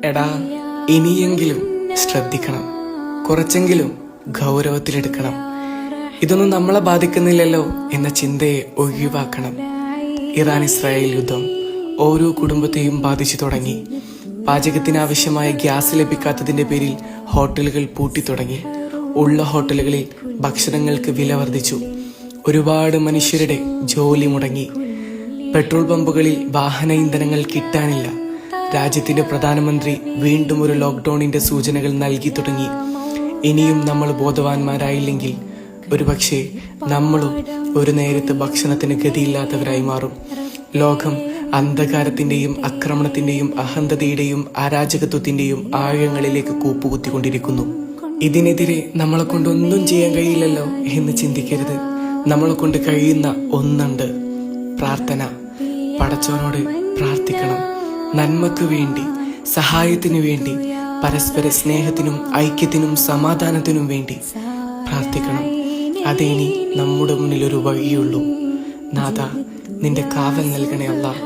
എടാ, ഇനിയെങ്കിലും ശ്രദ്ധിക്കണം, കുറച്ചെങ്കിലും ഗൗരവത്തിലെടുക്കണം. ഇതൊന്നും നമ്മളെ ബാധിക്കുന്നില്ലല്ലോ എന്ന ചിന്തയെ ഒഴിവാക്കണം. ഇറാൻ ഇസ്രായേൽ യുദ്ധം ഓരോ കുടുംബത്തെയും ബാധിച്ചു തുടങ്ങി. പാചകത്തിനാവശ്യമായ ഗ്യാസ് ലഭിക്കാത്തതിന്റെ പേരിൽ ഹോട്ടലുകൾ പൂട്ടിത്തുടങ്ങി. ഉള്ള ഹോട്ടലുകളിൽ ഭക്ഷണങ്ങൾക്ക് വില വർദ്ധിച്ചു. ഒരുപാട് മനുഷ്യരുടെ ജോലി മുടങ്ങി. പെട്രോൾ പമ്പുകളിൽ വാഹന ഇന്ധനങ്ങൾ കിട്ടാനില്ല. രാജ്യത്തിന്റെ പ്രധാനമന്ത്രി വീണ്ടും ഒരു ലോക്ക്ഡൌണിന്റെ സൂചനകൾ നൽകി തുടങ്ങി. ഇനിയും നമ്മൾ ബോധവാന്മാരായില്ലെങ്കിൽ ഒരുപക്ഷെ നമ്മളും ഒരു നേരത്തെ ഭക്ഷണത്തിന് ഗതിയില്ലാത്തവരായി മാറും. ലോകം അന്ധകാരത്തിന്റെയും ആക്രമണത്തിന്റെയും അഹന്തതയുടെയും അരാജകത്വത്തിന്റെയും ആഴങ്ങളിലേക്ക് കൂപ്പുകുത്തിക്കൊണ്ടിരിക്കുന്നു. ഇതിനെതിരെ നമ്മളെ കൊണ്ടൊന്നും ചെയ്യാൻ കഴിയില്ലല്ലോ എന്ന് ചിന്തിക്കരുത്. നമ്മളെ കൊണ്ട് കഴിയുന്ന ഒന്നുണ്ട്: പ്രാർത്ഥന. പടച്ചവനോട് പ്രാർത്ഥിക്കണം. നന്മക്ക് വേണ്ടി, സഹായത്തിനു വേണ്ടി, പരസ്പര സ്നേഹത്തിനും ഐക്യത്തിനും സമാധാനത്തിനും വേണ്ടി പ്രാർത്ഥിക്കണം. അതേ ഇനി നമ്മുടെ മുന്നിലൊരു വഴിയുള്ളൂ. നാഥ, നിന്റെ കാവൽ നൽകണേ അല്ലാഹ്.